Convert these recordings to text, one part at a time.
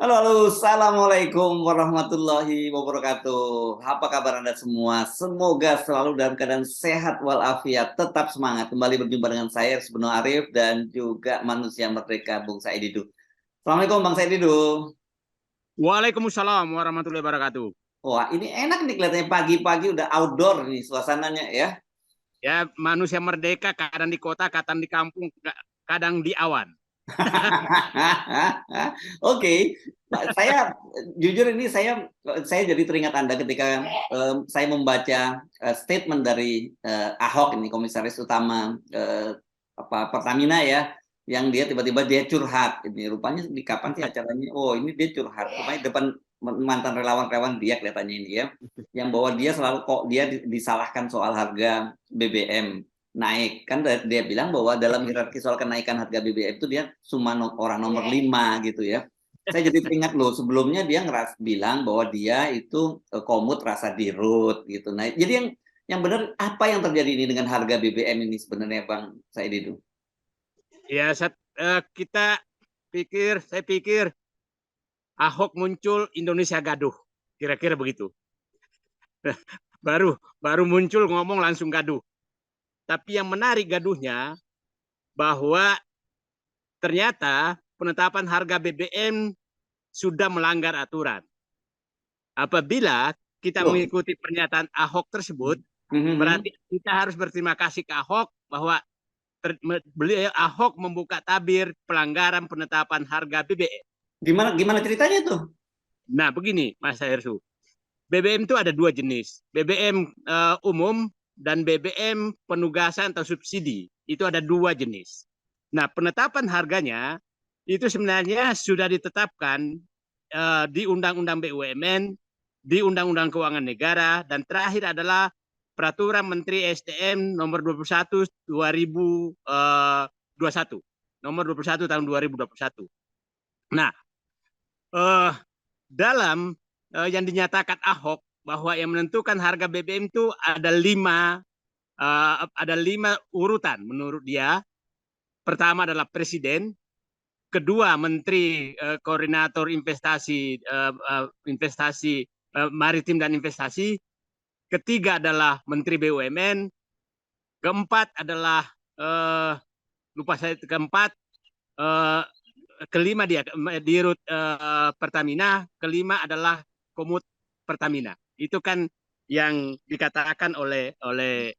Halo, halo, assalamualaikum warahmatullahi wabarakatuh. Apa kabar Anda semua? Semoga selalu dalam keadaan sehat walafiat, tetap semangat. Kembali berjumpa dengan saya, Sebenul Arif, dan juga manusia merdeka, Bung Said Didu. Assalamualaikum, Bang Said Didu. Waalaikumsalam warahmatullahi wabarakatuh. Wah, ini enak nih kelihatannya pagi-pagi udah outdoor nih suasananya ya. Ya, manusia merdeka kadang di kota, kadang di kampung, kadang di awan. Oke, saya jujur ini saya jadi teringat Anda ketika saya membaca statement dari Ahok ini komisaris utama Pertamina ya, yang dia tiba-tiba dia curhat. Ini rupanya di kapan sih acaranya? Oh, ini dia curhat. Rupanya depan mantan relawan-relawan dia kelihatannya ini ya, yang bahwa dia selalu kok dia disalahkan soal harga BBM naik. Kan dia bilang bahwa dalam hierarki soal kenaikan harga BBM itu dia cuma orang nomor 5 gitu ya. Saya jadi teringat loh, sebelumnya dia bilang bahwa dia itu komut rasa dirut gitu. Nah, jadi yang benar apa yang terjadi ini dengan harga BBM ini sebenarnya Bang Said itu? Ya, saya pikir Ahok muncul, Indonesia gaduh. Kira-kira begitu. Baru baru muncul ngomong langsung gaduh. Tapi yang menarik gaduhnya bahwa ternyata penetapan harga BBM sudah melanggar aturan. Apabila kita Loh. mengikuti pernyataan Ahok tersebut, Mhm. berarti kita harus berterima kasih ke Ahok bahwa beliau Ahok membuka tabir pelanggaran penetapan harga BBM. Gimana gimana ceritanya tuh? Nah, begini Mas Hersu, BBM itu ada dua jenis, BBM umum dan BBM penugasan atau subsidi. Itu ada dua jenis. Nah, penetapan harganya itu sebenarnya sudah ditetapkan di Undang-Undang BUMN, di Undang-Undang Keuangan Negara, dan terakhir adalah Peraturan Menteri SDM nomor 21 2021. Nomor 21 tahun 2021. Nah, eh, dalam yang dinyatakan Ahok bahwa yang menentukan harga BBM itu ada lima urutan menurut dia. Pertama adalah Presiden, kedua Menteri Koordinator Maritim dan Investasi, ketiga adalah Menteri BUMN, keempat adalah eh, lupa saya keempat, eh, kelima dia di rut Pertamina, kelima adalah komut Pertamina. Itu kan yang dikatakan oleh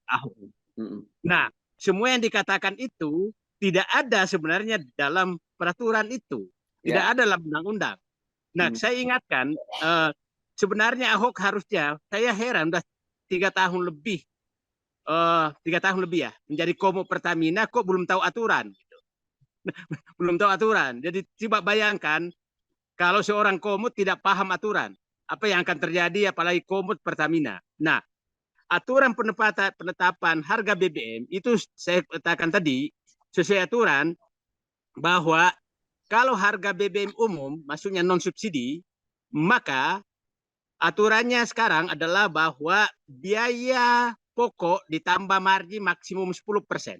Ahok. Mhm. Nah, semua yang dikatakan itu tidak ada sebenarnya dalam peraturan itu, tidak Ya. ada dalam undang-undang. Nah, Mhm. saya ingatkan sebenarnya Ahok harusnya, saya heran udah 3 tahun lebih, 3 tahun lebih ya menjadi komut Pertamina kok belum tahu aturan, belum tahu aturan. Jadi coba bayangkan kalau seorang komut tidak paham aturan, apa yang akan terjadi apalagi komut Pertamina. Nah, aturan penetapan harga BBM itu saya katakan tadi sesuai aturan bahwa kalau harga BBM umum maksudnya non subsidi, maka aturannya sekarang adalah bahwa biaya pokok ditambah margin maksimum 10%.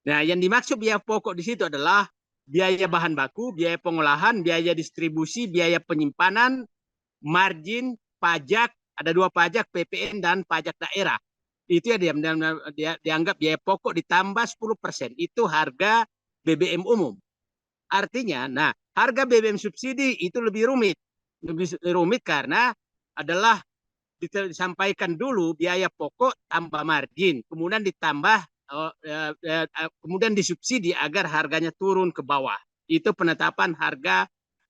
Nah, yang dimaksud biaya pokok di situ adalah biaya bahan baku, biaya pengolahan, biaya distribusi, biaya penyimpanan, margin, pajak, ada dua pajak, PPN dan pajak daerah. Itu ya dia dianggap biaya pokok ditambah 10%. Itu harga BBM umum. Artinya, nah harga BBM subsidi itu lebih rumit. Lebih rumit karena adalah disampaikan dulu biaya pokok tambah margin, kemudian ditambah kemudian disubsidi agar harganya turun ke bawah. Itu penetapan harga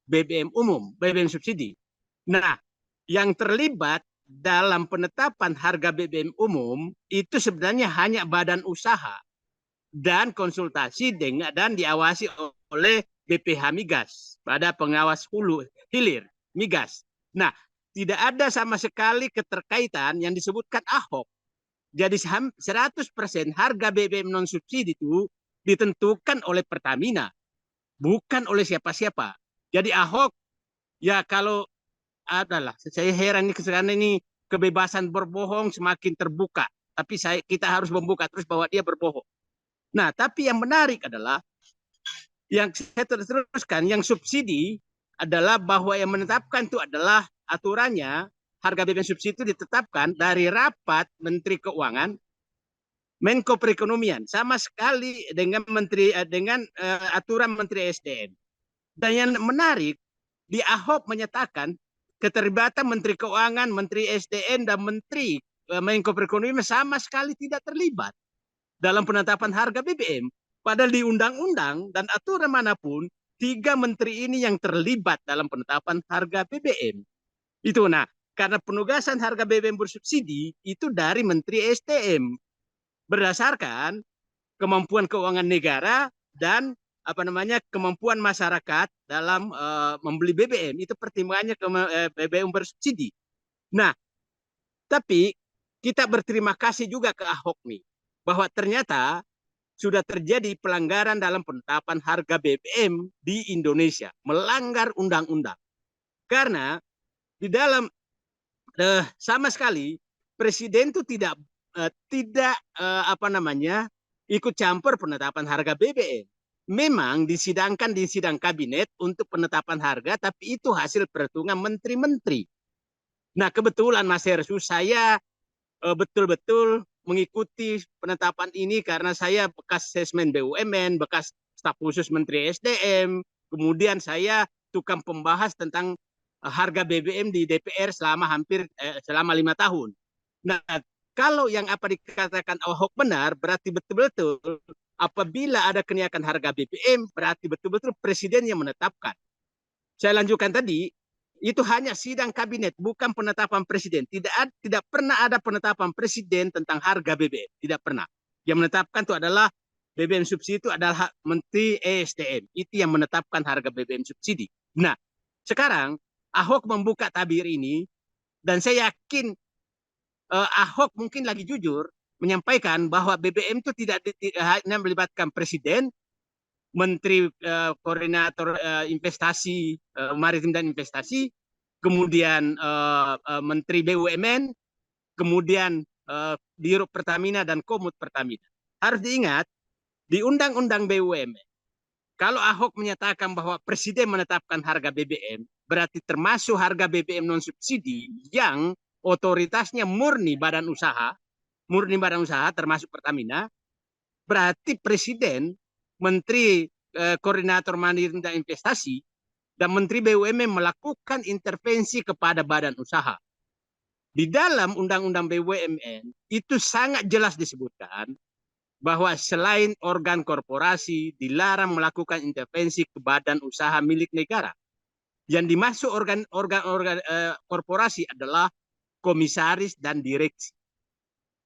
BBM umum, BBM subsidi. Nah, yang terlibat dalam penetapan harga BBM umum itu sebenarnya hanya badan usaha dan konsultasi dengan dan diawasi oleh BPH Migas, pada pengawas hulu hilir Migas. Nah, tidak ada sama sekali keterkaitan yang disebutkan Ahok. Jadi 100% harga BBM non subsidi itu ditentukan oleh Pertamina, bukan oleh siapa-siapa. Jadi Ahok ya kalau adalah saya heran ini sekarang ini kebebasan berbohong semakin terbuka. Tapi kita harus membuka terus bahwa dia berbohong. Nah, tapi yang menarik adalah yang saya teruskan, yang subsidi adalah bahwa yang menetapkan itu adalah aturannya harga BBM subsidi itu ditetapkan dari rapat Menteri Keuangan, Menko Perekonomian, sama sekali dengan aturan Menteri SDM. Dan yang menarik, di Ahok menyatakan keterlibatan Menteri Keuangan, Menteri SDM, dan Menteri Menko Perekonomian sama sekali tidak terlibat dalam penetapan harga BBM. Padahal di undang-undang dan aturan manapun, 3 menteri ini yang terlibat dalam penetapan harga BBM. Itu karena penugasan harga BBM bersubsidi itu dari Menteri SDM berdasarkan kemampuan keuangan negara dan kemampuan masyarakat dalam membeli BBM. Itu pertimbangannya BBM bersubsidi. Nah, tapi kita berterima kasih juga ke Ahok nih, bahwa ternyata sudah terjadi pelanggaran dalam penetapan harga BBM di Indonesia, melanggar undang-undang. Karena di dalam sama sekali presiden itu tidak ikut campur penetapan harga BBM. Memang disidangkan di sidang kabinet untuk penetapan harga, tapi itu hasil perhitungan menteri-menteri. Nah, kebetulan Mas Hersu, saya betul-betul mengikuti penetapan ini karena saya bekas sesmen BUMN, bekas staf khusus Menteri SDM, kemudian saya tukang pembahas tentang harga BBM di DPR selama 5 tahun. Nah, kalau yang apa dikatakan Ahok benar, berarti betul-betul apabila ada kenaikan harga BBM, berarti betul-betul presiden yang menetapkan. Saya lanjutkan tadi, itu hanya sidang kabinet, bukan penetapan presiden. Tidak pernah ada penetapan presiden tentang harga BBM. Tidak pernah. Yang menetapkan itu adalah BBM subsidi itu adalah Menteri ESDM. Itu yang menetapkan harga BBM subsidi. Nah, sekarang Ahok membuka tabir ini, dan saya yakin Ahok mungkin lagi jujur menyampaikan bahwa BBM itu tidak hanya melibatkan presiden, Menteri Koordinator Investasi, Maritim dan Investasi, kemudian Menteri BUMN, kemudian Dirut Pertamina dan Komut Pertamina. Harus diingat, di Undang-Undang BUMN, kalau Ahok menyatakan bahwa presiden menetapkan harga BBM, berarti termasuk harga BBM non-subsidi yang otoritasnya murni badan usaha termasuk Pertamina, berarti presiden, Menteri Koordinator Maritim dan Investasi, dan Menteri BUMN melakukan intervensi kepada badan usaha. Di dalam Undang-Undang BUMN itu sangat jelas disebutkan bahwa selain organ korporasi dilarang melakukan intervensi ke badan usaha milik negara. Yang dimaksud organ korporasi adalah komisaris dan direksi.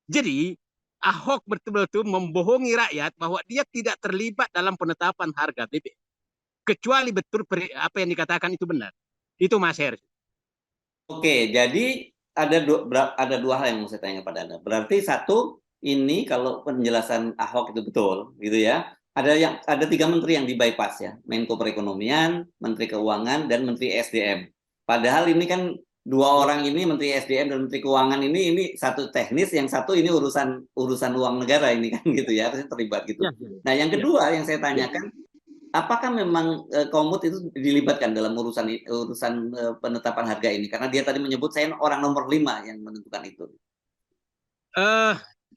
Jadi Ahok betul-betul membohongi rakyat bahwa dia tidak terlibat dalam penetapan harga BBM. Kecuali betul apa yang dikatakan itu benar. Itu Mas Her. Oke, jadi ada dua hal yang mau saya tanya kepada Anda. Berarti satu, ini kalau penjelasan Ahok itu betul, gitu ya. Ada 3 menteri yang di bypass ya, Menko Perekonomian, Menteri Keuangan, dan Menteri SDM. Padahal ini kan 2 orang ini, Menteri SDM dan Menteri Keuangan ini satu teknis, yang satu ini urusan uang negara ini kan gitu ya, harusnya terlibat gitu. Nah, yang kedua yang saya tanyakan, apakah memang Komut itu dilibatkan dalam urusan penetapan harga ini? Karena dia tadi menyebut saya orang nomor 5 yang menentukan itu.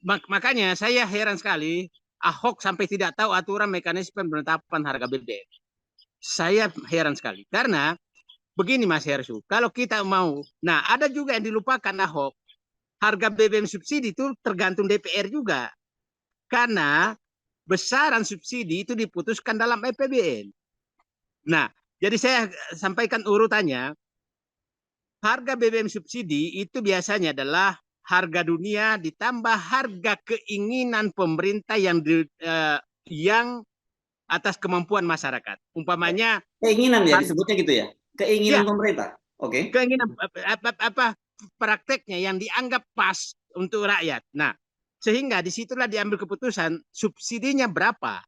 Makanya saya heran sekali Ahok sampai tidak tahu aturan mekanisme penetapan harga BBM. Saya heran sekali karena begini Mas Hersu, kalau kita mau, ada juga yang dilupakan Ahok, harga BBM subsidi itu tergantung DPR juga, karena besaran subsidi itu diputuskan dalam APBN. Nah, jadi saya sampaikan urutannya, harga BBM subsidi itu biasanya adalah harga dunia ditambah harga keinginan pemerintah yang atas kemampuan masyarakat. Umpamanya keinginan ya disebutnya gitu ya. Keinginan ya, pemerintah. Oke. Keinginan prakteknya yang dianggap pas untuk rakyat. Nah, sehingga disitulah diambil keputusan subsidinya berapa.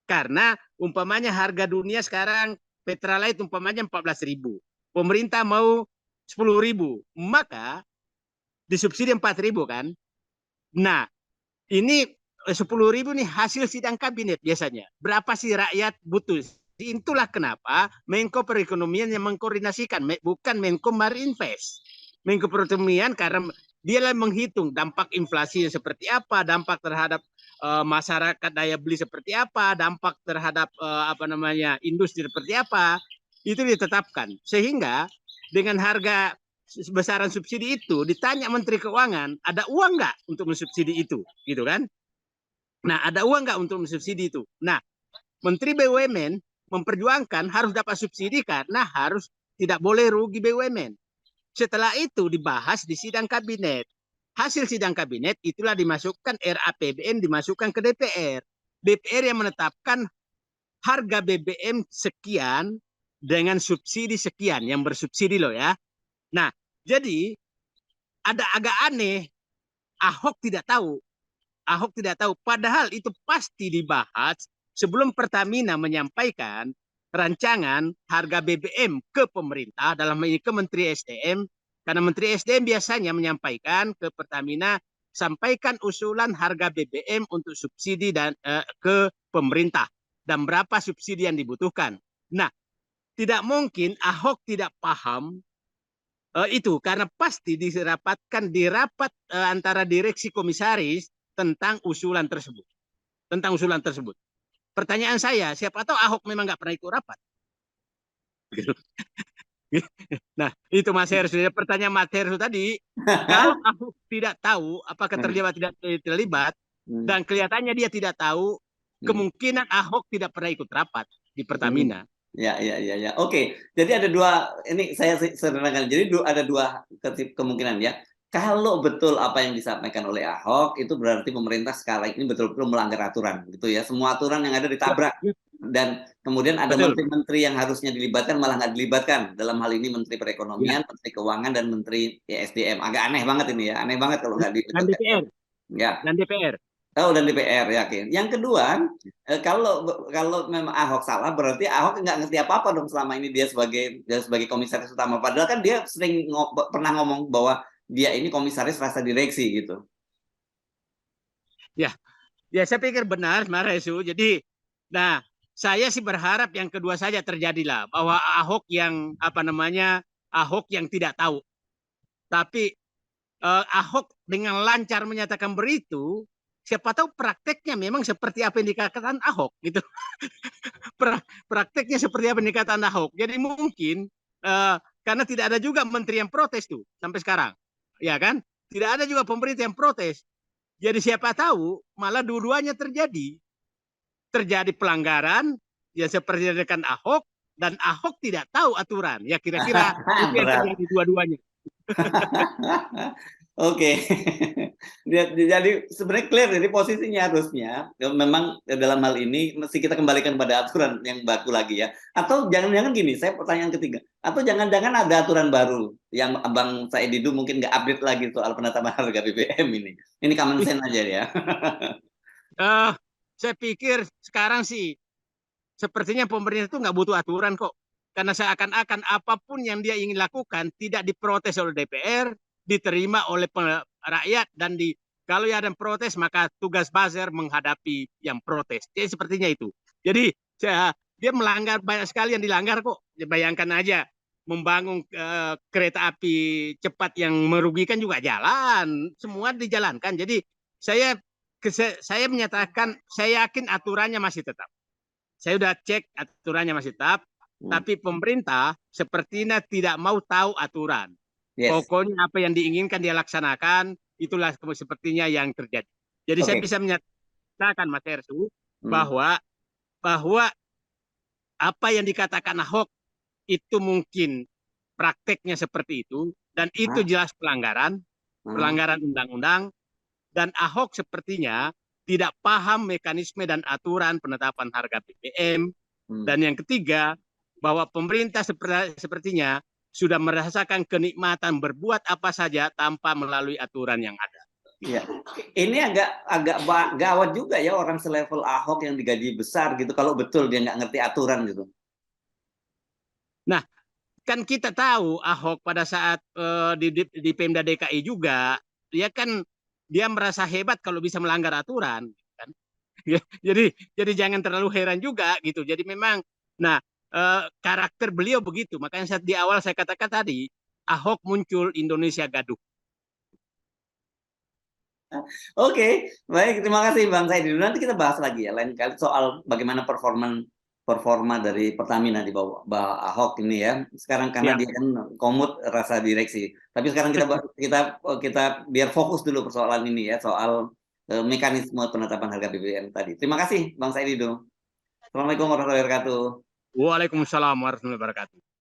Karena umpamanya harga dunia sekarang Petralite umpamanya 14.000. Pemerintah mau 10.000. Maka disubsidi 4.000 kan. Nah, ini 10.000 nih hasil sidang kabinet biasanya. Berapa sih rakyat butuh Itulah kenapa Menko Perekonomian yang mengkoordinasikan, bukan Menko Marinvest. Menko Perekonomian karena dia lah menghitung dampak inflasi seperti apa, dampak terhadap masyarakat daya beli seperti apa, dampak terhadap industri seperti apa, itu ditetapkan. Sehingga dengan harga besaran subsidi itu ditanya Menteri Keuangan, ada uang nggak untuk mensubsidi itu, gitu kan? Nah, ada uang nggak untuk mensubsidi itu? Nah, Menteri BUMN memperjuangkan harus dapat subsidi karena harus tidak boleh rugi BUMN. Setelah itu dibahas di sidang kabinet. Hasil sidang kabinet itulah dimasukkan RAPBN, dimasukkan ke DPR. DPR yang menetapkan harga BBM sekian dengan subsidi sekian, yang bersubsidi loh ya. Nah, jadi ada agak aneh, Ahok tidak tahu. Ahok tidak tahu, padahal itu pasti dibahas sebelum Pertamina menyampaikan rancangan harga BBM ke pemerintah, dalam ini ke Menteri SDM, karena Menteri SDM biasanya menyampaikan ke Pertamina, sampaikan usulan harga BBM untuk subsidi dan ke pemerintah dan berapa subsidi yang dibutuhkan. Nah, tidak mungkin Ahok tidak paham itu karena pasti dirapatkan di rapat antara direksi komisaris tentang usulan tersebut. Tentang usulan tersebut. Pertanyaan saya, siapa tahu Ahok memang nggak pernah ikut rapat. Nah, itu Mas Hersу. Pertanyaan Mas Hersu tadi, kalau Ahok tidak tahu apakah terlibat tidak terlibat, dan kelihatannya dia tidak tahu, kemungkinan Ahok tidak pernah ikut rapat di Pertamina. Ya. Oke, jadi ada dua, ini saya sederhanakan. Jadi ada dua kemungkinan ya. Kalau betul apa yang disampaikan oleh Ahok, itu berarti pemerintah sekarang ini betul-betul melanggar aturan, gitu ya. Semua aturan yang ada ditabrak. Dan kemudian ada menteri-menteri yang harusnya dilibatkan malah nggak dilibatkan. Dalam hal ini Menteri Perekonomian, Menteri Keuangan, dan Menteri SDM. Agak aneh banget ini ya. Aneh banget kalau nggak dilibatkan. Dan DPR. Ya. Dan DPR. Oh, dan DPR, yakin. Yang kedua, kalau memang Ahok salah, berarti Ahok nggak ngerti apa-apa dong selama ini dia sebagai komisaris utama. Padahal kan dia sering pernah ngomong bahwa dia ini komisaris rasa direksi gitu. Ya, saya pikir benar, Mas Resu. Jadi, nah, saya sih berharap yang kedua saja terjadilah, bahwa Ahok yang Ahok yang tidak tahu. Tapi Ahok dengan lancar menyatakan beritu, siapa tahu prakteknya memang seperti apa yang dikatakan Ahok gitu. Prakteknya seperti apa yang dikatakan Ahok. Jadi mungkin karena tidak ada juga menteri yang protes tuh sampai sekarang, ya kan? Tidak ada juga pemerintah yang protes. Jadi siapa tahu malah dua-duanya terjadi pelanggaran ya seperti yang dikatakan Ahok, dan Ahok tidak tahu aturan. Ya kira-kira itu yang terjadi dua-duanya. Oke, jadi sebenarnya clear, jadi posisinya harusnya memang dalam hal ini mesti kita kembalikan pada aturan yang baku lagi ya. Atau jangan-jangan gini, saya pertanyaan ketiga, atau jangan-jangan ada aturan baru yang Abang Said Didu mungkin nggak update lagi soal penetapan harga BBM ini. Ini common sense aja ya. Saya pikir sekarang sih sepertinya pemerintah itu nggak butuh aturan kok. Karena seakan-akan apapun yang dia ingin lakukan tidak diprotes oleh DPR, diterima oleh rakyat, dan kalau ada yang protes maka tugas buzzer menghadapi yang protes. Jadi sepertinya itu. Jadi dia melanggar banyak sekali yang dilanggar kok. Bayangkan aja membangun kereta api cepat yang merugikan juga jalan, semua dijalankan. Jadi saya menyatakan saya yakin aturannya masih tetap. Saya sudah cek aturannya masih tetap. Tapi pemerintah sepertinya tidak mau tahu aturan. Pokoknya apa yang diinginkan dia laksanakan, itulah sepertinya yang terjadi. Jadi saya bisa menyatakan, Mas Herssu, bahwa apa yang dikatakan Ahok itu mungkin prakteknya seperti itu, dan itu jelas pelanggaran undang-undang, dan Ahok sepertinya tidak paham mekanisme dan aturan penetapan harga BBM. Dan yang ketiga, bahwa pemerintah sepertinya sudah merasakan kenikmatan berbuat apa saja tanpa melalui aturan yang ada. Ya. Ini agak gawat juga ya orang selevel Ahok yang digaji besar gitu, kalau betul dia nggak ngerti aturan gitu. Nah, kan kita tahu Ahok pada saat di Pemda DKI juga, dia merasa hebat kalau bisa melanggar aturan. Kan? Jadi jangan terlalu heran juga gitu. Jadi memang Nah, karakter beliau begitu. Makanya di awal saya katakan tadi, Ahok muncul, Indonesia gaduh. Oke, baik. Terima kasih Bang Saidi. Nanti kita bahas lagi ya lain kali soal bagaimana performa dari Pertamina di bawah Ahok ini ya. Sekarang karena Ya, dia kan komut rasa direksi. Tapi sekarang kita biar fokus dulu persoalan ini ya soal mekanisme penetapan harga BBM tadi. Terima kasih Bang Saidi. Assalamualaikum warahmatullahi wabarakatuh. Waalaikumsalam warahmatullahi wabarakatuh.